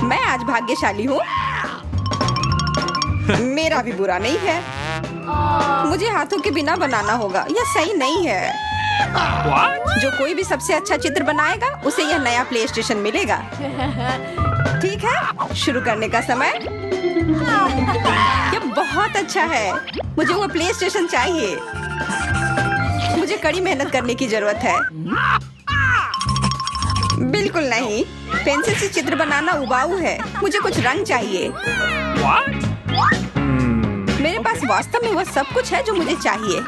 मैं आज भाग्यशाली हूँ। मेरा भी बुरा नहीं है। मुझे हाथों के बिना बनाना होगा। यह सही नहीं है। जो कोई भी सबसे अच्छा चित्र बनाएगा उसे यह नया प्ले स्टेशन मिलेगा। ठीक है, शुरू करने का समय। यह बहुत अच्छा है। मुझे वो प्ले स्टेशन चाहिए। मुझे कड़ी मेहनत करने की जरूरत है। बिल्कुल नहीं, पेंसिल से चित्र बनाना उबाऊ है। मुझे कुछ रंग चाहिए। मेरे पास वास्तव में वह सब कुछ है जो मुझे चाहिए।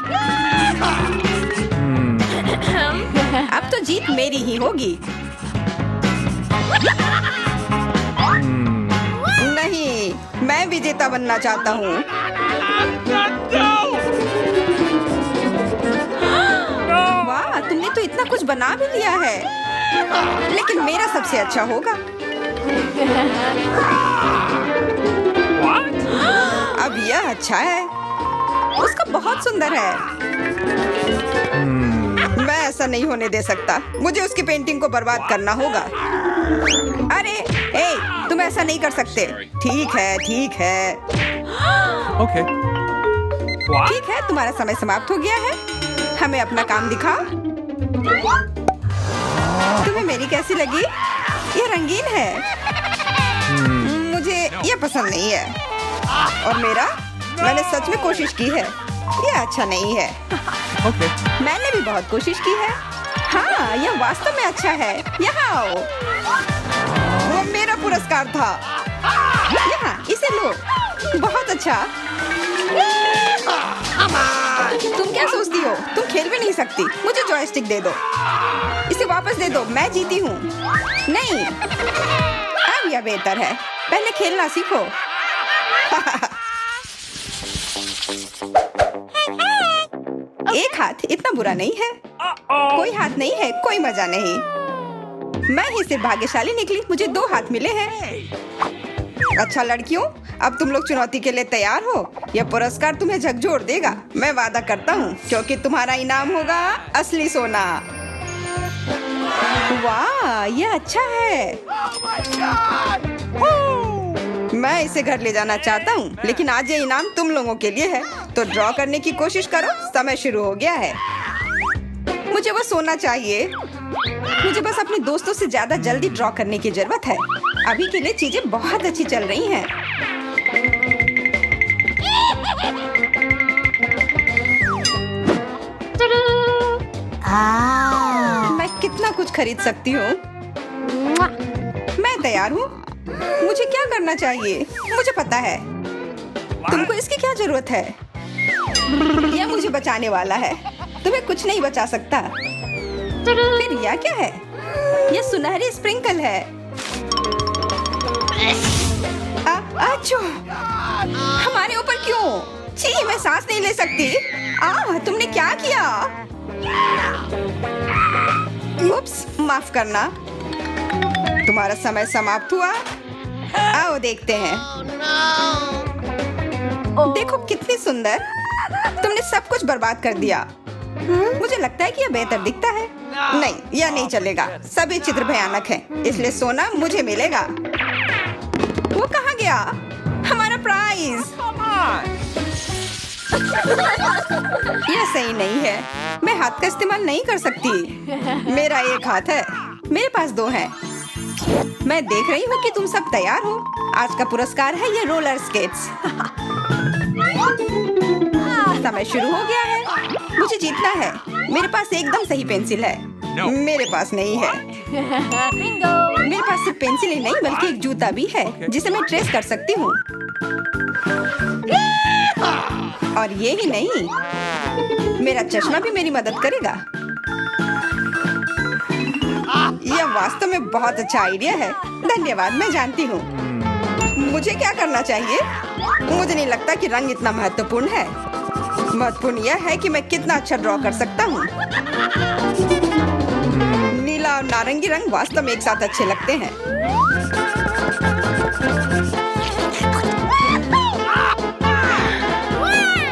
अब तो जीत मेरी ही होगी। नहीं, मैं विजेता बनना चाहता हूँ। वाह, तुमने तो इतना कुछ बना भी लिया है। लेकिन मेरा सबसे अच्छा होगा। अब यह अच्छा है। उसका बहुत सुंदर है। मैं ऐसा नहीं होने दे सकता। मुझे उसकी पेंटिंग को बर्बाद करना होगा। अरे, तुम ऐसा नहीं कर सकते। ठीक है, ठीक है। Okay. ठीक है, तुम्हारा समय समाप्त हो गया है। हमें अपना काम दिखाओ। तुम्हें मेरी कैसी लगी? यह रंगीन है। मुझे यह पसंद नहीं है। और मेरा? मैंने सच में कोशिश की है। यह अच्छा नहीं है। Okay. मैंने भी बहुत कोशिश की है। हाँ, यह वास्तव में अच्छा है। यहाँ आओ। वो मेरा पुरस्कार था। यहाँ, इसे लो। बहुत अच्छा। तुम क्या सोचती हो? तुम खेल भी नहीं सकती। मुझे जॉयस्टिक दे दो। इसे वापस दे दो। मैं जीती हूँ। नहीं, अब यह बेहतर है। पहले खेलना सीखो। एक हाथ इतना बुरा नहीं है। कोई हाथ नहीं है, कोई मजा नहीं। मैं ही सिर्फ भाग्यशाली निकली। मुझे 2 हाथ मिले हैं। अच्छा लड़कियों, अब तुम लोग चुनौती के लिए तैयार हो? यह पुरस्कार तुम्हें झकझोर देगा। मैं वादा करता हूँ, क्योंकि तुम्हारा इनाम होगा असली सोना। वाह, यह अच्छा है। मैं इसे घर ले जाना चाहता हूँ, लेकिन आज ये इनाम तुम लोगों के लिए है। तो ड्रॉ करने की कोशिश करो। समय शुरू हो गया है। मुझे वो सोना चाहिए। मुझे बस अपने दोस्तों से ज्यादा जल्दी ड्रॉ करने की जरूरत है। अभी के लिए चीजें बहुत अच्छी चल रही हैं। मैं कितना कुछ खरीद सकती हूँ। मैं तैयार हूँ। मुझे क्या करना चाहिए? मुझे पता है। तुमको इसकी क्या जरूरत है? यह मुझे बचाने वाला है। तुम्हें कुछ नहीं बचा सकता। फिर यह क्या है? यह सुनहरी स्प्रिंकल है। आचो! हमारे ऊपर क्यों? छी, मैं सांस नहीं ले सकती। तुमने क्या किया? उप्स, माफ करना। तुम्हारा समय समाप्त हुआ। आओ देखते हैं। देखो कितनी सुंदर। तुमने सब कुछ बर्बाद कर दिया। मुझे लगता है कि यह बेहतर दिखता है। नहीं, यह नहीं चलेगा। सभी चित्र भयानक हैं, इसलिए सोना मुझे मिलेगा। वो कहाँ गया? हमारा प्राइज। यह सही नहीं है। मैं हाथ का इस्तेमाल नहीं कर सकती। मेरा एक हाथ है। मेरे पास 2 हैं। मैं देख रही हूँ कि तुम सब तैयार हो। आज का पुरस्कार है ये रोलर स्केट्स। समय शुरू हो गया है। मुझे जीतना है। मेरे पास एकदम सही पेंसिल है। मेरे पास नहीं है। मेरे पास सिर्फ पेंसिल ही नहीं, बल्कि एक जूता भी है जिसे मैं ट्रेस कर सकती हूँ। और ये ही नहीं, मेरा चश्मा भी मेरी मदद करेगा। यह वास्तव में बहुत अच्छा आइडिया है। धन्यवाद, मैं जानती हूँ। मुझे क्या करना चाहिए? मुझे नहीं लगता कि रंग इतना महत्वपूर्ण है। महत्वपूर्ण यह है कि मैं कितना अच्छा ड्रॉ कर सकता हूँ। नीला और नारंगी रंग वास्तव में एक साथ अच्छे लगते हैं।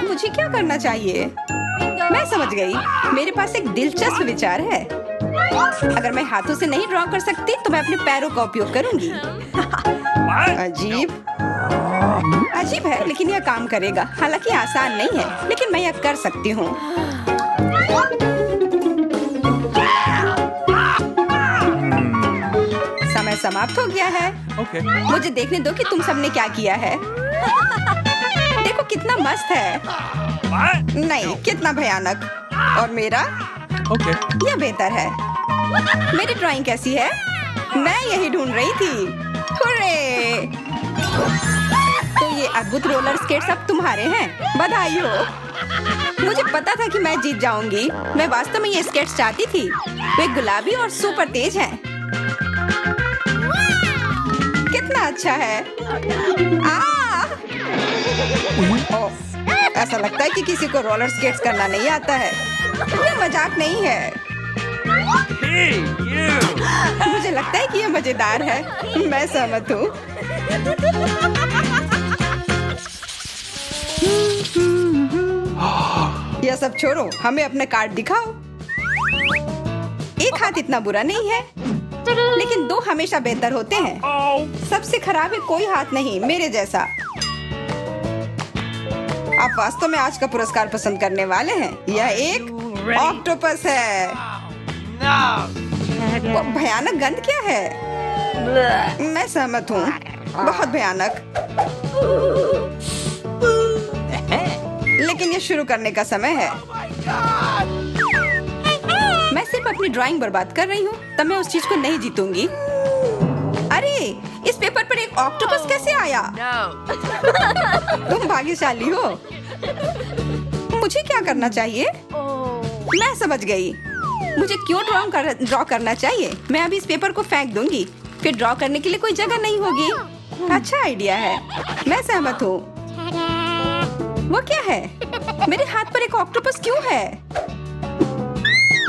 मुझे क्या करना चाहिए? मैं समझ गई। मेरे पास एक दिलचस्प विचार है। अगर मैं हाथों से नहीं ड्रॉ कर सकती तो मैं अपने पैरों का उपयोग करूंगी। अजीब अजीब है, लेकिन यह काम करेगा। हालांकि आसान नहीं है, लेकिन मैं यह कर सकती हूँ। समय समाप्त हो गया है। Okay. मुझे देखने दो कि तुम सबने क्या किया है। देखो कितना मस्त है। नहीं, कितना भयानक। और मेरा? Okay. यह बेहतर है। मेरी ड्राइंग कैसी है? मैं यही ढूंढ रही थी। हुर्रे! तो ये अद्भुत रोलर स्केट्स अब तुम्हारे हैं। बधाई हो। मुझे पता था कि मैं जीत जाऊंगी। मैं वास्तव में ये स्केट्स चाहती थी। वे गुलाबी और सुपर तेज हैं। कितना अच्छा है। ओह, ऐसा लगता है कि किसी को रोलर स्केट्स करना नहीं आता है। यह मजाक नहीं है। मुझे लगता है कि यह मजेदार है। मैं सहमत हूँ। यह सब छोड़ो, हमें अपने कार्ड दिखाओ। एक हाथ इतना बुरा नहीं है, लेकिन दो हमेशा बेहतर होते हैं। सबसे खराब है कोई हाथ नहीं, मेरे जैसा। आप वास्तव में आज का पुरस्कार पसंद करने वाले हैं। यह एक ऑक्टोपस है। वो भयानक गंध क्या है? मैं सहमत हूँ, बहुत भयानक। लेकिन ये शुरू करने का समय है। मैं सिर्फ अपनी ड्राइंग बर्बाद कर रही हूँ, तब मैं उस चीज को नहीं जीतूंगी। अरे, इस पेपर पर एक ऑक्टोपस कैसे आया? तुम भाग्यशाली हो। मुझे क्या करना चाहिए? मैं समझ गई। मुझे क्यों ड्रॉ करना चाहिए? मैं अभी इस पेपर को फेंक दूंगी, फिर ड्रॉ करने के लिए कोई जगह नहीं होगी। अच्छा आइडिया है, मैं सहमत हूँ। वो क्या है? मेरे हाथ पर एक ऑक्टोपस क्यों है?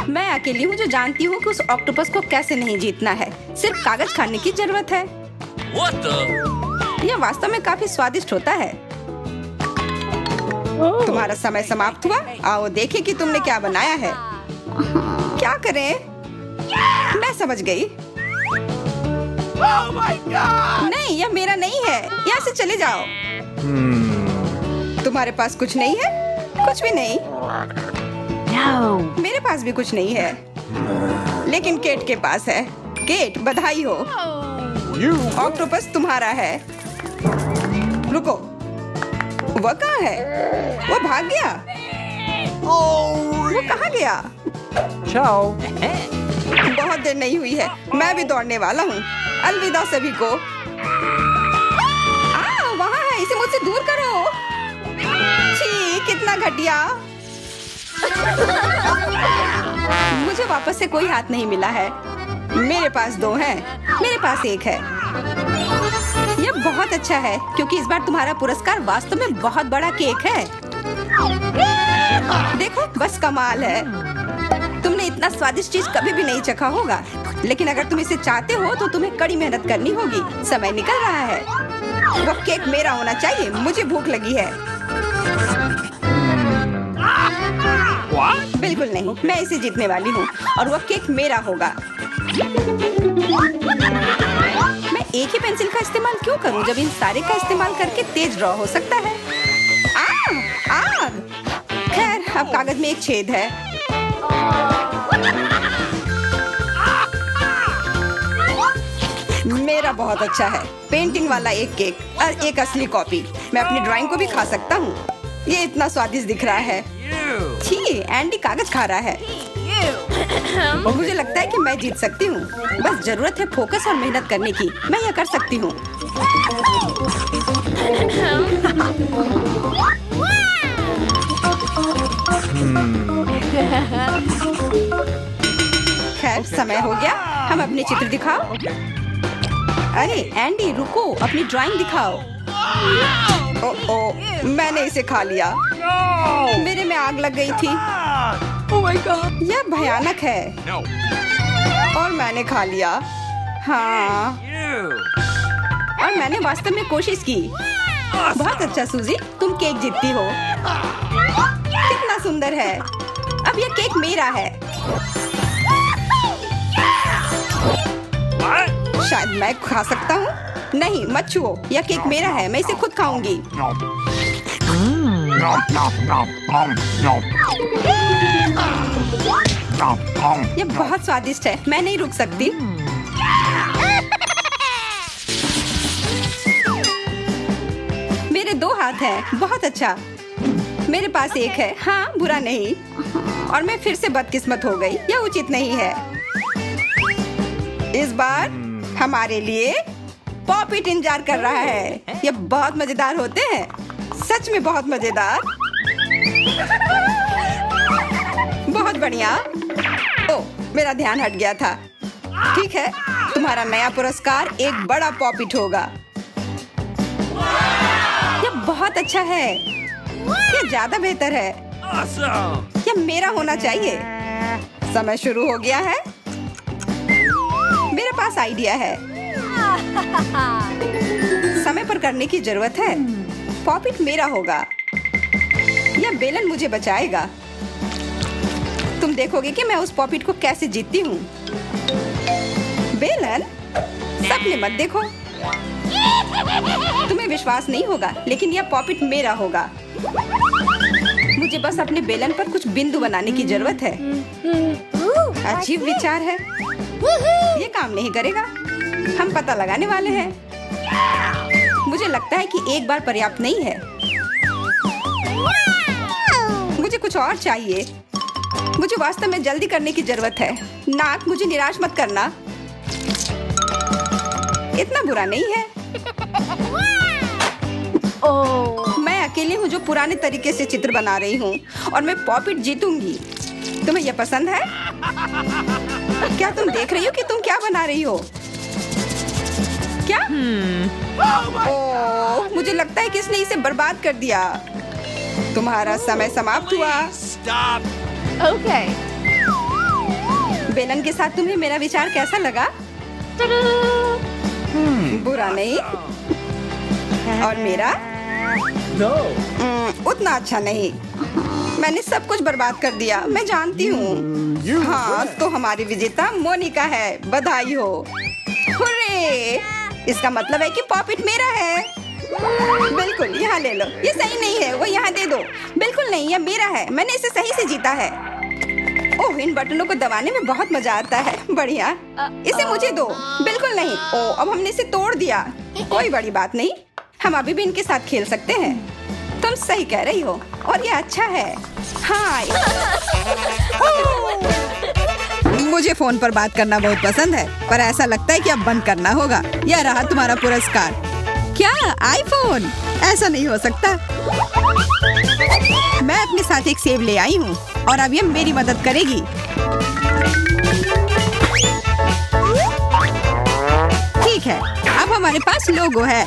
मैं अकेली हूँ जो जानती हूँ कि उस ऑक्टोपस को कैसे नहीं जीतना है। सिर्फ कागज खाने की जरूरत है। यह वास्तव में काफी स्वादिष्ट होता है। तुम्हारा समय समाप्त हुआ। आओ देखें कि तुमने क्या बनाया है। क्या करें? मैं समझ गई। नहीं, यह मेरा नहीं है। यहाँ से चले जाओ। तुम्हारे पास कुछ नहीं है? कुछ भी नहीं। मेरे पास भी कुछ नहीं है, लेकिन केट के पास है। केट, बधाई हो। ऑक्टोपस तुम्हारा है। रुको, वो कहाँ है? वो भाग गया। वो कहाँ गया? Ciao. बहुत देर नहीं हुई है, मैं भी दौड़ने वाला हूँ। अलविदा सभी को। वहाँ है, इसे मुझसे दूर करो। छी, कितना घटिया। मुझे वापस से कोई हाथ नहीं मिला है। मेरे पास दो हैं, मेरे पास एक है। यह बहुत अच्छा है, क्योंकि इस बार तुम्हारा पुरस्कार वास्तव में बहुत बड़ा केक है। देखो, बस कमाल है। तुमने इतना स्वादिष्ट चीज कभी भी नहीं चखा होगा, लेकिन अगर तुम इसे चाहते हो तो तुम्हें कड़ी मेहनत करनी होगी। समय निकल रहा है। वो केक मेरा होना चाहिए। मुझे भूख लगी है। बिल्कुल नहीं, मैं इसे जीतने वाली हूँ और वह केक मेरा होगा। मैं एक ही पेंसिल का इस्तेमाल क्यों करूँ, जब इन सारे का इस्तेमाल करके तेज ड्रॉ हो सकता है। आग! खैर, अब कागज में एक छेद है। मेरा बहुत अच्छा है। पेंटिंग वाला एक केक और एक असली कॉपी। मैं अपनी ड्राइंग को भी खा सकता हूँ। ये इतना स्वादिष्ट दिख रहा है। छी, एंडी कागज खा रहा है। मुझे लगता है कि मैं जीत सकती हूँ। बस जरूरत है फोकस और मेहनत करने की। मैं यह कर सकती हूँ। खैर, समय हो गया। हम अपने चित्र दिखाओ। अरे एंडी, रुको, अपनी ड्राइंग दिखाओ। ओह, मैंने इसे खा लिया। मेरे में आग लग गई थी। Oh my God. यह भयानक है। No. और मैंने खा लिया। हाँ, और मैंने वास्तव में कोशिश की। बहुत अच्छा सूजी, तुम केक जीतती हो। कितना सुंदर है। अब यह केक मेरा है। शायद मैं खा सकता हूँ। नहीं, मत छुओ, यह केक मेरा है, मैं इसे खुद खाऊंगी। यह बहुत स्वादिष्ट है, मैं नहीं रुक सकती। मेरे 2 हाथ हैं, बहुत अच्छा। मेरे पास एक है, हाँ बुरा नहीं। और मैं फिर से बदकिस्मत हो गई, यह उचित नहीं है। इस बार हमारे लिए पॉपिट इंतजार कर रहा है। ये बहुत मजेदार होते हैं, सच में बहुत मजेदार। बहुत बढ़िया। ओह, मेरा ध्यान हट गया था। ठीक है, तुम्हारा नया पुरस्कार एक बड़ा पॉपिट होगा। यह बहुत अच्छा है, यह ज्यादा बेहतर है। यह मेरा होना चाहिए। समय शुरू हो गया है। मेरे पास आइडिया है। समय पर करने की जरूरत है। पॉपिट मेरा होगा। यह बेलन मुझे बचाएगा। तुम देखोगे कि मैं उस पॉपिट को कैसे जीतती हूँ। बेलन, सपने मत देखो। तुम्हें विश्वास नहीं होगा, लेकिन यह पॉपिट मेरा होगा। मुझे बस अपने बेलन पर कुछ बिंदु बनाने की जरूरत है। अजीब विचार है। ये काम नहीं करेगा। हम पता लगाने वाले हैं। मुझे लगता है कि एक बार पर्याप्त नहीं है। मुझे कुछ और चाहिए। मुझे वास्तव में जल्दी करने की जरूरत है। नाक, मुझे निराश मत करना। इतना बुरा नहीं है। मैं अकेली हूँ जो पुराने तरीके से चित्र बना रही हूँ, और मैं पॉपिट जीतूंगी। तुम्हें यह पसंद है? क्या तुम देख रही हो कि तुम क्या बना रही हो? क्या? ओह, मुझे लगता है कि इसने इसे बर्बाद कर दिया। तुम्हारा समय समाप्त हुआ। Okay. बेलन के साथ तुम्हें मेरा विचार कैसा लगा? बुरा नहीं। और मेरा? उतना अच्छा नहीं। मैंने सब कुछ बर्बाद कर दिया, मैं जानती हूँ। हाँ, तो हमारी विजेता मोनिका है। बधाई हो। हुर्रे! इसका मतलब है कि पॉपिट मेरा है। बिल्कुल, यहाँ ले लो। ये सही नहीं है, वो यहाँ दे दो। बिल्कुल नहीं, यह मेरा है। मैंने इसे सही से जीता है। ओह, इन बटनों को दबाने में बहुत मजा आता है। बढ़िया, इसे मुझे दो। बिल्कुल नहीं। ओह, अब हमने इसे तोड़ दिया। कोई बड़ी बात नहीं, हम अभी भी इनके साथ खेल सकते हैं। तुम सही कह रही हो, और ये अच्छा है। हाँ, मुझे फोन पर बात करना बहुत पसंद है, पर ऐसा लगता है कि अब बंद करना होगा। यह रहा तुम्हारा पुरस्कार। क्या आईफोन? ऐसा नहीं हो सकता। मैं अपने साथ एक सेब ले आई हूँ, और अब ये मेरी मदद करेगी। ठीक है, अब हमारे पास लोगो है,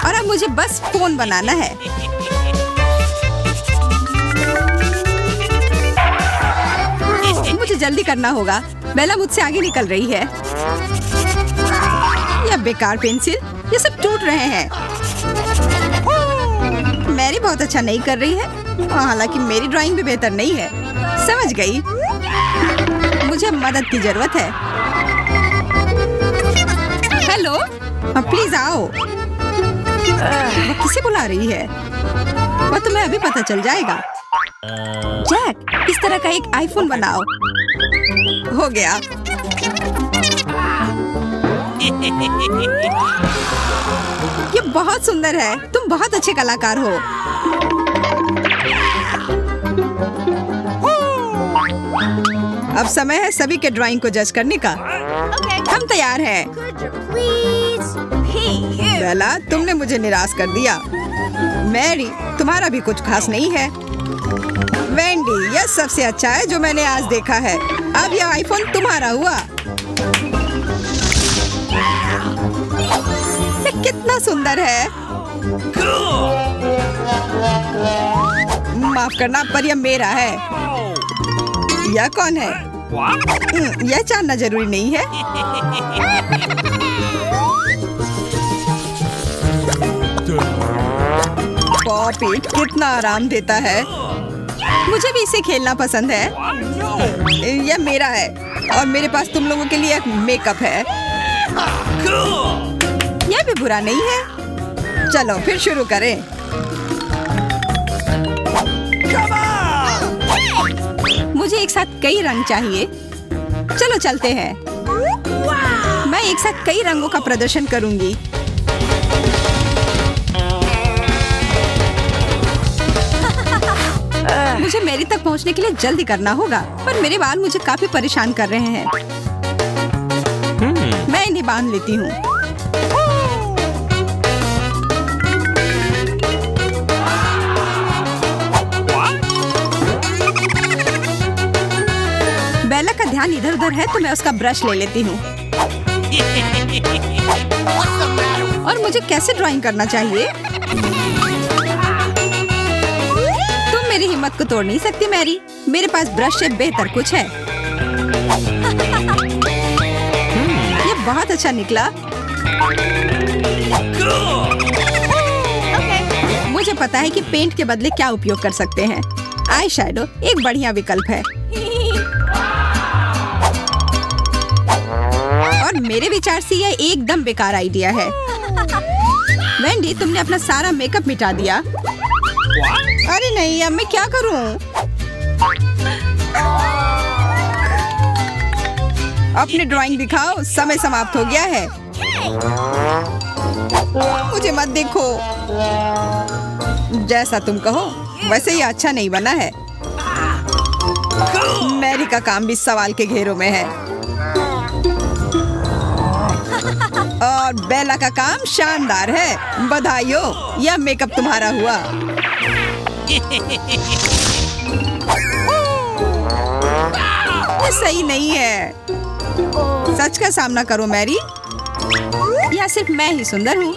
और अब मुझे बस फोन बनाना है। मुझे जल्दी करना होगा। बेला मुझसे आगे निकल रही है। यह बेकार पेंसिल, ये सब टूट रहे हैं। मैरी बहुत अच्छा नहीं कर रही है, हालांकि मेरी ड्राइंग भी बेहतर नहीं है। समझ गई। मुझे मदद की जरूरत है। हेलो, प्लीज आओ। वो किसे बुला रही है? वह तुम्हें अभी पता चल जाएगा। जैक, इस तरह का एक आईफोन बनाओ। हो गया। ये बहुत सुंदर है। तुम बहुत अच्छे कलाकार हो। अब समय है सभी के ड्राइंग को जज करने का। हम तैयार हैं। बेला, तुमने मुझे निराश कर दिया। मैरी, तुम्हारा भी कुछ खास नहीं है। वेंडी, यह सबसे अच्छा है जो मैंने आज देखा है। अब यह आईफोन तुम्हारा हुआ। यह कितना सुंदर है। माफ करना, पर यह मेरा है। यह कौन है? यह जानना जरूरी नहीं है। पॉपिट कितना आराम देता है। मुझे भी इसे खेलना पसंद है। यह मेरा है, और मेरे पास तुम लोगों के लिए एक मेकअप है। यह भी बुरा नहीं है। चलो फिर शुरू करें। मुझे एक साथ कई रंग चाहिए। चलो चलते हैं। मैं एक साथ कई रंगों का प्रदर्शन करूंगी। मुझे मेरी तक पहुंचने के लिए जल्दी करना होगा, पर मेरे बाल मुझे काफी परेशान कर रहे हैं। मैं इन्हें बांध लेती हूँ। बेला का ध्यान इधर उधर है तो मैं उसका ब्रश ले लेती हूँ। और मुझे कैसे ड्राइंग करना चाहिए? तुम मेरी हिम्मत को तोड़ नहीं सकती मैरी। मेरे पास ब्रश से बेहतर कुछ है। ये बहुत अच्छा निकला। मुझे पता है कि पेंट के बदले क्या उपयोग कर सकते हैं। आई शैडो एक बढ़िया विकल्प है। और मेरे विचार से यह एकदम बेकार आइडिया है। वेंडी, तुमने अपना सारा मेकअप मिटा दिया। अरे नहीं, अब मैं क्या करूं? अपनी ड्राइंग दिखाओ, समय समाप्त हो गया है। मुझे मत देखो। जैसा तुम कहो, वैसे ये अच्छा नहीं बना है। मैरी का काम भी सवाल के घेरों में है। और बेला का काम शानदार है। बधाई हो, यह मेकअप तुम्हारा हुआ। ये सही नहीं है। सच का सामना करो मैरी। या सिर्फ मैं ही सुंदर हूँ?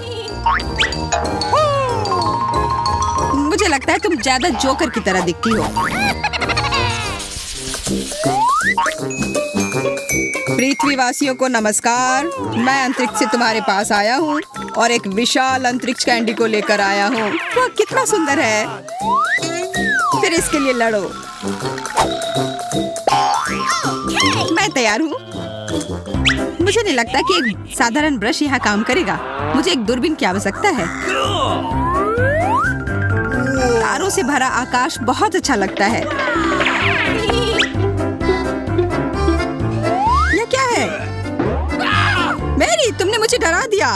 मुझे लगता है तुम ज्यादा जोकर की तरह दिखती हो। पृथ्वीवासियों को नमस्कार। मैं अंतरिक्ष से तुम्हारे पास आया हूँ और एक विशाल अंतरिक्ष कैंडी को लेकर आया हूँ। वह कितना सुंदर है। फिर इसके लिए लड़ो। मैं तैयार हूँ। मुझे नहीं लगता कि एक साधारण ब्रश यहाँ काम करेगा। मुझे एक दूरबीन की आवश्यकता है। तारों से भरा आकाश बहुत अच्छा लगता है। यह क्या है? मैरी, तुमने मुझे डरा दिया।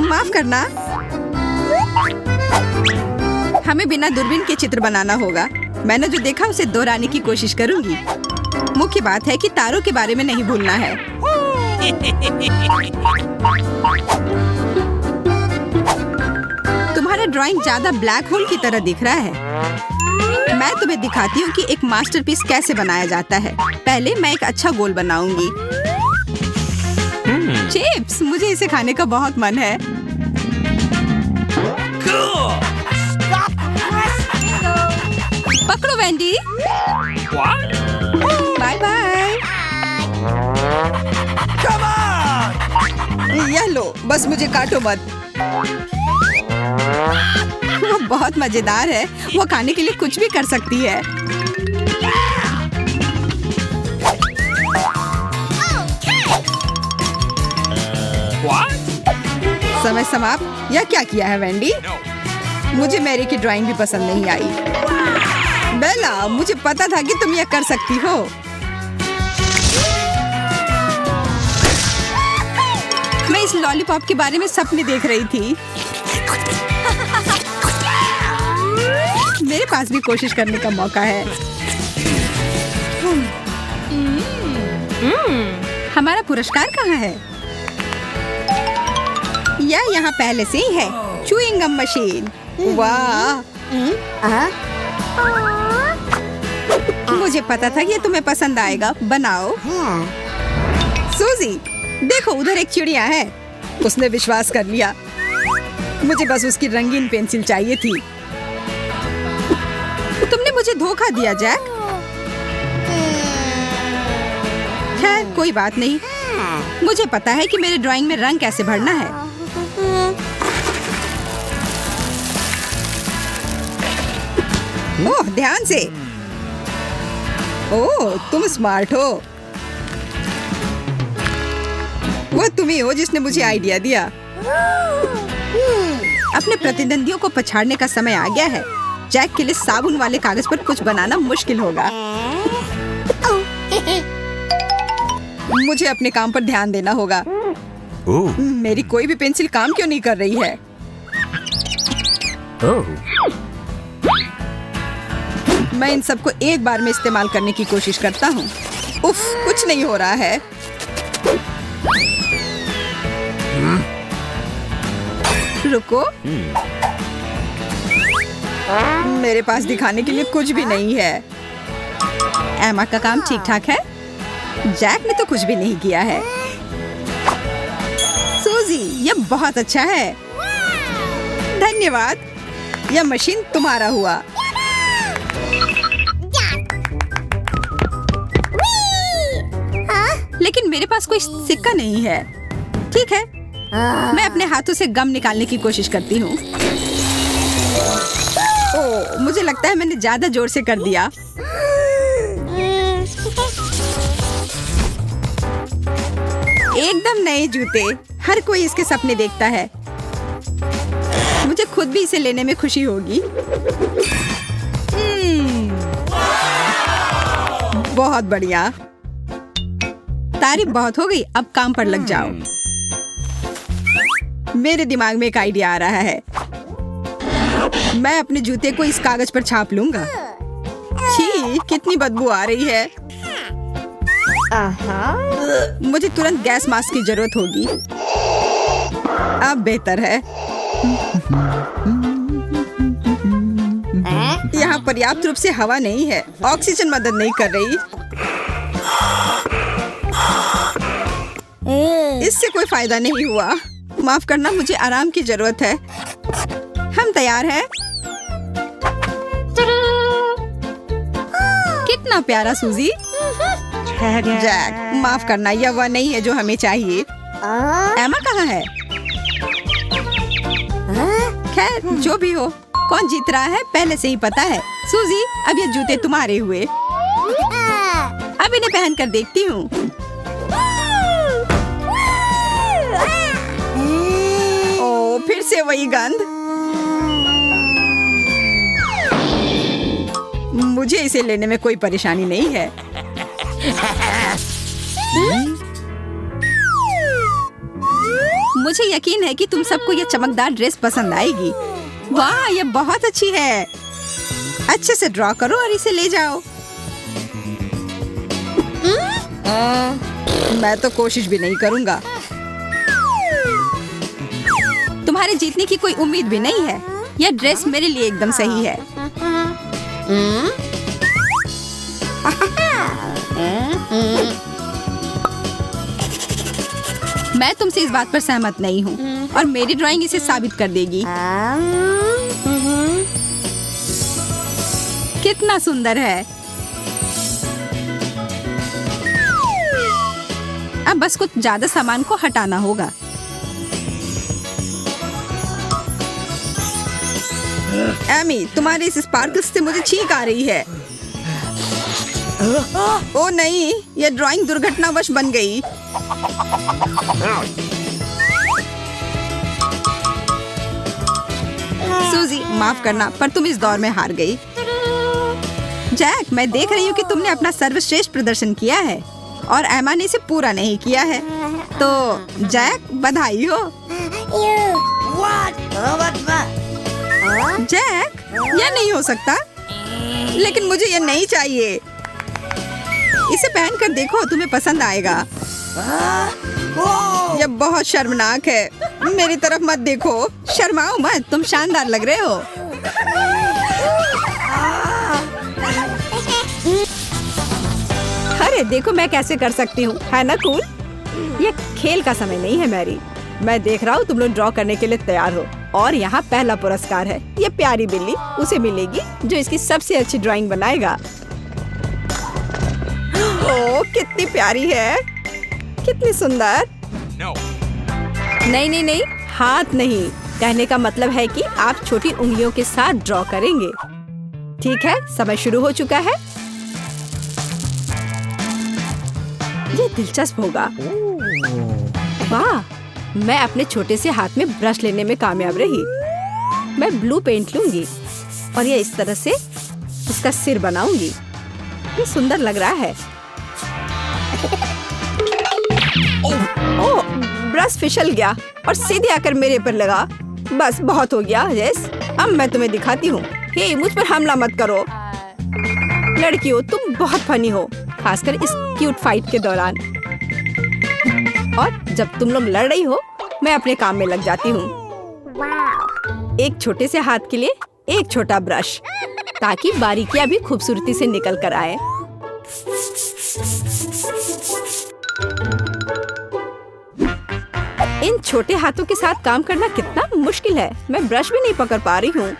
माफ करना। हमें बिना दूरबीन के चित्र बनाना होगा। मैंने जो देखा उसे दोहराने की कोशिश करूंगी। मुख्य बात है कि तारों के बारे में नहीं भूलना है। तुम्हारा ड्राइंग ज्यादा ब्लैक होल की तरह दिख रहा है। मैं तुम्हें दिखाती हूँ कि एक मास्टरपीस कैसे बनाया जाता है। पहले मैं एक अच्छा गोल बनाऊंगी। चिप्स, मुझे इसे खाने का बहुत मन है। पकड़ो वेंडी। Bye bye. यह लो, बस मुझे काटो मत। वो बहुत मजेदार है। वो खाने के लिए कुछ भी कर सकती है। समय समाप्त। यह क्या किया है वेंडी? मुझे मैरी की ड्राइंग भी पसंद नहीं आई। बेला, मुझे पता था कि तुम यह कर सकती हो। मैं इस लॉलीपॉप के बारे में सपने देख रही थी। मेरे पास भी कोशिश करने का मौका है। हमारा पुरस्कार कहाँ है? यह यहाँ पहले से ही है। Chewing gum machine. वाह, मुझे पता था कि ये तुम्हें पसंद आएगा। बनाओ। सूजी, देखो उधर एक चिड़िया है। उसने विश्वास कर लिया। मुझे बस उसकी रंगीन पेंसिल चाहिए थी। तुमने मुझे धोखा दिया जैक। खैर कोई बात नहीं। मुझे पता है कि मेरे ड्राइंग में रंग कैसे भरना है। ओह, ध्यान से। ओह, तुम स्मार्ट हो। वो तुम ही हो जिसने मुझे आइडिया दिया। अपने प्रतिद्वंदियों को पछाड़ने का समय आ गया है। जैक के लिए साबुन वाले कागज पर कुछ बनाना मुश्किल होगा। मुझे अपने काम पर ध्यान देना होगा। मेरी कोई भी पेंसिल काम क्यों नहीं कर रही है? मैं इन सबको एक बार में इस्तेमाल करने की कोशिश करता हूँ। उफ, कुछ नहीं हो रहा है। रुको, मेरे पास दिखाने के लिए कुछ भी नहीं है। एमा का काम ठीक ठाक है। जैक ने तो कुछ भी नहीं किया है। सूजी, यह बहुत अच्छा है। धन्यवाद। यह मशीन तुम्हारा हुआ। लेकिन मेरे पास कोई सिक्का नहीं है। ठीक है, मैं अपने हाथों से गम निकालने की कोशिश करती हूँ। ओह, मुझे लगता है मैंने ज्यादा जोर से कर दिया। एकदम नए जूते। हर कोई इसके सपने देखता है। मुझे खुद भी इसे लेने में खुशी होगी। बहुत बढ़िया। तारीफ बहुत हो गई, अब काम पर लग जाओ। मेरे दिमाग में एक आइडिया आ रहा है। मैं अपने जूते को इस कागज पर छाप लूंगा। छी, कितनी बदबू आ रही है। मुझे तुरंत गैस मास्क की जरूरत होगी। अब बेहतर है। यहाँ पर्याप्त रूप से हवा नहीं है। ऑक्सीजन मदद नहीं कर रही। इससे कोई फायदा नहीं हुआ। माफ करना, मुझे आराम की जरूरत है। हम तैयार हैं। कितना प्यारा सूजी। जैक, माफ करना, यह वह नहीं है जो हमें चाहिए। एमा कहाँ है? खैर, जो भी हो, कौन जीत रहा है पहले से ही पता है। सूजी, अब ये जूते तुम्हारे हुए। अब इन्हें पहन कर देखती हूँ। ओ, फिर से वही गंध। मुझे इसे लेने में कोई परेशानी नहीं है। मुझे यकीन है कि तुम सबको यह चमकदार ड्रेस पसंद आएगी। वाह, यह बहुत अच्छी है। अच्छे से ड्रॉ करो और इसे ले जाओ। मैं तो कोशिश भी नहीं करूंगा। तुम्हारे जीतने की कोई उम्मीद भी नहीं है। यह ड्रेस मेरे लिए एकदम सही है। मैं तुमसे इस बात पर सहमत नहीं हूँ और मेरी ड्राइंग इसे साबित कर देगी। कितना सुंदर है। अब बस कुछ ज्यादा सामान को हटाना होगा। एमी, तुम्हारे इस स्पार्कल्स से मुझे छींक आ रही है। ओ नहीं, यह ड्राइंग दुर्घटनावश बन गई। सूजी, माफ करना, पर तुम इस दौर में हार गई। जैक, मैं देख रही हूँ कि तुमने अपना सर्वश्रेष्ठ प्रदर्शन किया है और एमा ने इसे पूरा नहीं किया है। तो जैक, बधाई हो। जैक, यह नहीं हो सकता। लेकिन मुझे यह नहीं चाहिए। इसे पहनकर देखो, तुम्हें पसंद आएगा। यह बहुत शर्मनाक है। मेरी तरफ मत देखो। शर्माओ मत, तुम शानदार लग रहे हो। अरे देखो मैं कैसे कर सकती हूँ, है ना कूल? ये खेल का समय नहीं है मैरी। मैं देख रहा हूँ तुम लोग ड्रॉ करने के लिए तैयार हो और यहाँ पहला पुरस्कार है। ये प्यारी बिल्ली उसे मिलेगी जो इसकी सबसे अच्छी ड्राइंग बनाएगा। ओह, कितनी प्यारी है, कितनी सुंदर। नहीं नहीं नहीं, हाथ नहीं। कहने का मतलब है कि आप छोटी उंगलियों के साथ ड्रॉ करेंगे। ठीक है, समय शुरू हो चुका है। ये दिलचस्प होगा। वाह, मैं अपने छोटे से हाथ में ब्रश लेने में कामयाब रही। मैं ब्लू पेंट लूंगी और ये इस तरह से इसका सिर बनाऊंगी। ये सुंदर लग रहा है। ओह, ब्रश फिसल गया और सीधे आकर मेरे पर लगा। बस बहुत हो गया जेस, अब मैं तुम्हें दिखाती हूँ। हे, मुझ पर हमला मत करो। लड़कियों, तुम बहुत फनी हो, खासकर इस क्यूट फाइट के दौरान। और जब तुम लोग लड़ रही हो, मैं अपने काम में लग जाती हूँ। एक छोटे से हाथ के लिए एक छोटा ब्रश, ताकि बारीकियां भी खूबसूरती से निकल कर आए। इन छोटे हाथों के साथ काम करना कितना मुश्किल है। मैं ब्रश भी नहीं पकड़ पा रही हूँ।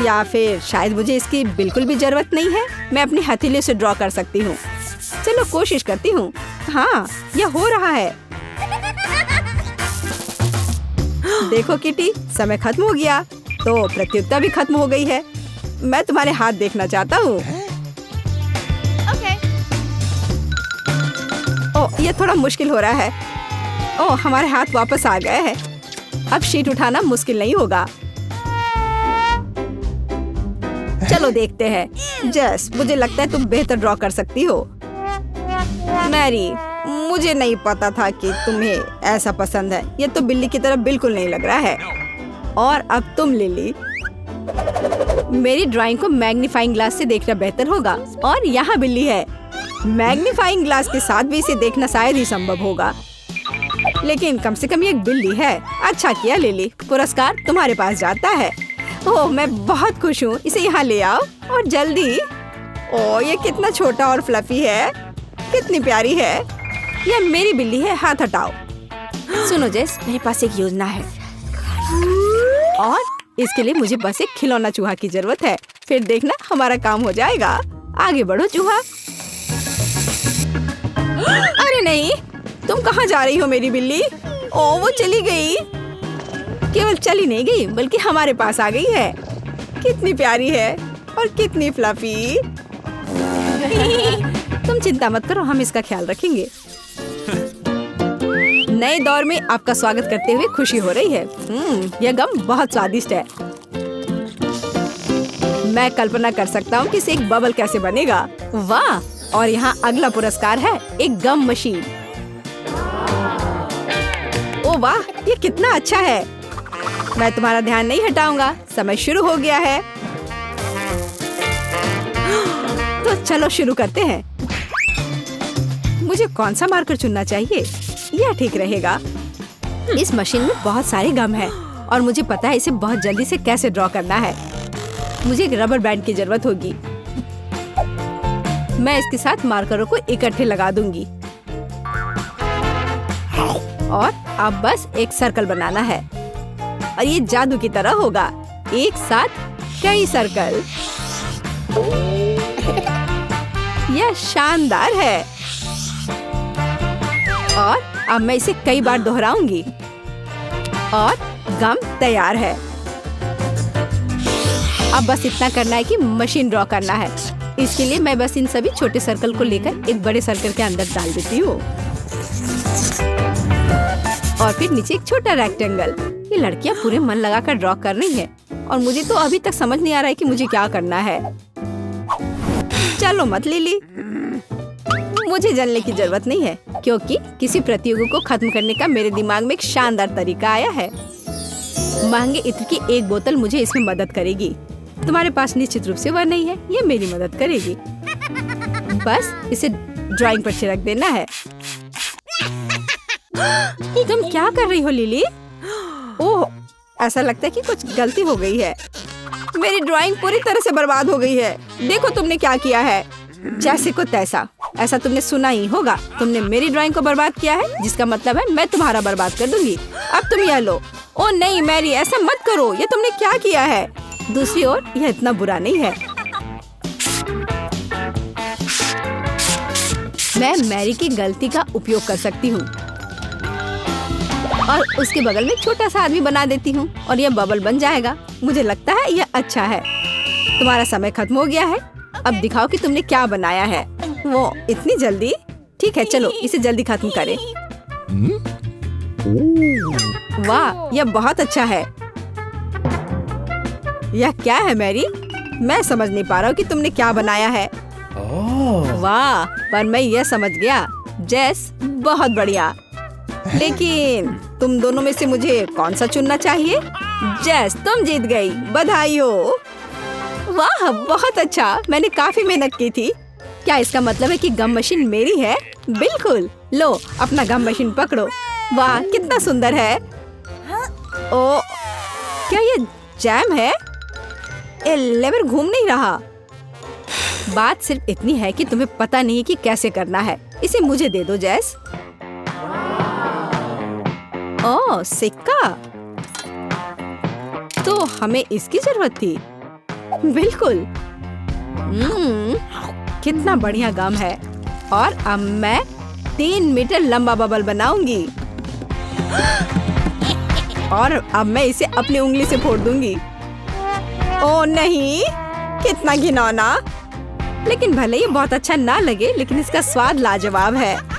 या फिर शायद मुझे इसकी बिल्कुल भी जरूरत नहीं है। मैं अपनी हथेली से ड्रॉ कर सकती हूँ। चलो कोशिश करती हूँ। हाँ, यह हो रहा है। देखो किटी, समय खत्म हो गया, तो प्रतियोगिता भी खत्म हो गई है। मैं तुम्हारे हाथ देखना चाहता हूँ। ओह, ये थोड़ा मुश्किल हो रहा है। ओह, हमारे हाथ वापस आ गए हैं। अब शीट उठाना मुश्किल नहीं होगा। चलो देखते हैं। जेस, मुझे लगता है तुम बेहतर ड्रॉ कर सकती हो। मैरी, मुझे नहीं पता था कि तुम्हें ऐसा पसंद है। ये तो बिल्ली की तरह बिल्कुल नहीं लग रहा है। और अब तुम लिली। मेरी ड्राइंग को मैग्नीफाइंग ग्लास से देखना बेहतर होगा। और यहाँ बिल्ली है। मैग्नीफाइंग ग्लास के साथ भी इसे देखना शायद ही संभव होगा, लेकिन कम से कम ये एक बिल्ली है। अच्छा किया लिली, पुरस्कार तुम्हारे पास जाता है। ओह, मैं बहुत खुश हूँ। इसे यहाँ ले आओ और जल्दी। ओह, ये कितना छोटा और फ्लफी है, कितनी प्यारी है। यह मेरी बिल्ली है, हाथ हटाओ। सुनो जेस, मेरे पास एक योजना है और इसके लिए मुझे बस एक खिलौना चूहा की जरूरत है। फिर देखना हमारा काम हो जाएगा। आगे बढ़ो चूहा। अरे नहीं, तुम कहाँ जा रही हो मेरी बिल्ली? ओह, वो चली गई। केवल चली नहीं गई, बल्कि हमारे पास आ गई है। कितनी प्यारी है और कितनी फ्लफी। तुम चिंता मत करो, हम इसका ख्याल रखेंगे। नए दौर में आपका स्वागत करते हुए खुशी हो रही है। यह गम बहुत स्वादिष्ट है। मैं कल्पना कर सकता हूँ कि इसे एक बबल कैसे बनेगा। वाह! और यहाँ अगला पुरस्कार है एक गम मशीन। ओह वाह, ये कितना अच्छा है। मैं तुम्हारा ध्यान नहीं हटाऊंगा। समय शुरू हो गया है, तो चलो शुरू करते हैं। मुझे कौन सा मार्कर चुनना चाहिए? यह ठीक रहेगा। इस मशीन में बहुत सारे गम हैं और मुझे पता है इसे बहुत जल्दी से कैसे ड्रॉ करना है। मुझे एक रबर बैंड की जरूरत होगी। मैं इसके साथ मार्करों को इकट्ठे लगा दूंगी और अब बस एक सर्कल बनाना है और ये जादू की तरह होगा। एक साथ कई सर्कल। यह शानदार है और अब मैं इसे कई बार दोहराऊंगी और गम तैयार है। अब बस इतना करना है कि मशीन ड्रॉ करना है। इसके लिए मैं बस इन सभी छोटे सर्कल को लेकर एक बड़े सर्कल के अंदर डाल देती हूँ और फिर नीचे एक छोटा रेक्टेंगल। ये लड़कियाँ पूरे मन लगाकर ड्रॉ कर रही हैं और मुझे तो अभी तक समझ नहीं आ रहा है कि मुझे क्या करना है। चलो मत लिली, मुझे जानने की जरूरत नहीं है, क्योंकि किसी प्रतियोगी को खत्म करने का मेरे दिमाग में एक शानदार तरीका आया है। महंगे इत्र की एक बोतल मुझे इसमें मदद करेगी। तुम्हारे पास निश्चित रूप से वह नहीं है, ये मेरी मदद करेगी। बस इसे ड्राइंग पर छिड़क देना है। तुम क्या कर रही हो लिली? ओह, ऐसा लगता है कि कुछ गलती हो गई है। मेरी ड्राइंग पूरी तरह से बर्बाद हो गई है। देखो तुमने क्या किया है। जैसे को तैसा, ऐसा तुमने सुना ही होगा। तुमने मेरी ड्राइंग को बर्बाद किया है, जिसका मतलब है मैं तुम्हारा बर्बाद कर दूंगी। अब तुम यह लो। ओह नहीं मैरी, ऐसा मत करो। ये तुमने क्या किया है? दूसरी ओर यह इतना बुरा नहीं है। मैं मैरी की गलती का उपयोग कर सकती हूँ और उसके बगल में छोटा सा आदमी बना देती हूँ और यह बबल बन जाएगा। मुझे लगता है यह अच्छा है। तुम्हारा समय खत्म हो गया है। अब दिखाओ कि तुमने क्या बनाया है। वो इतनी जल्दी? ठीक है, चलो इसे जल्दी खत्म करें। वाह, यह बहुत अच्छा है। यह क्या है मैरी? मैं समझ नहीं पा रहा हूँ कि तुमने क्या बनाया है। वाह, पर मैं यह समझ गया। जेस, बहुत बढ़िया। लेकिन तुम दोनों में से मुझे कौन सा चुनना चाहिए? जेस, तुम जीत गई, बधाई हो। वाह, बहुत अच्छा, मैंने काफी मेहनत की थी। क्या इसका मतलब है कि गम मशीन मेरी है? बिल्कुल, लो अपना गम मशीन पकड़ो। वाह, कितना सुंदर है। ओ, क्या ये जैम है? ये लेवर घूम नहीं रहा। बात सिर्फ इतनी है कि तुम्हें पता नहीं है कि कैसे करना है। इसे मुझे दे दो जेस। ओह, सिक्का। तो हमें इसकी जरूरत थी। बिल्कुल। कितना बढ़िया गम है। और अब मैं 3 मीटर लंबा बबल बनाऊंगी। और अब मैं इसे अपनी उंगली से फोड़ दूंगी। ओह नहीं, कितना घिनौना। लेकिन भले ही बहुत अच्छा ना लगे, लेकिन इसका स्वाद लाजवाब है।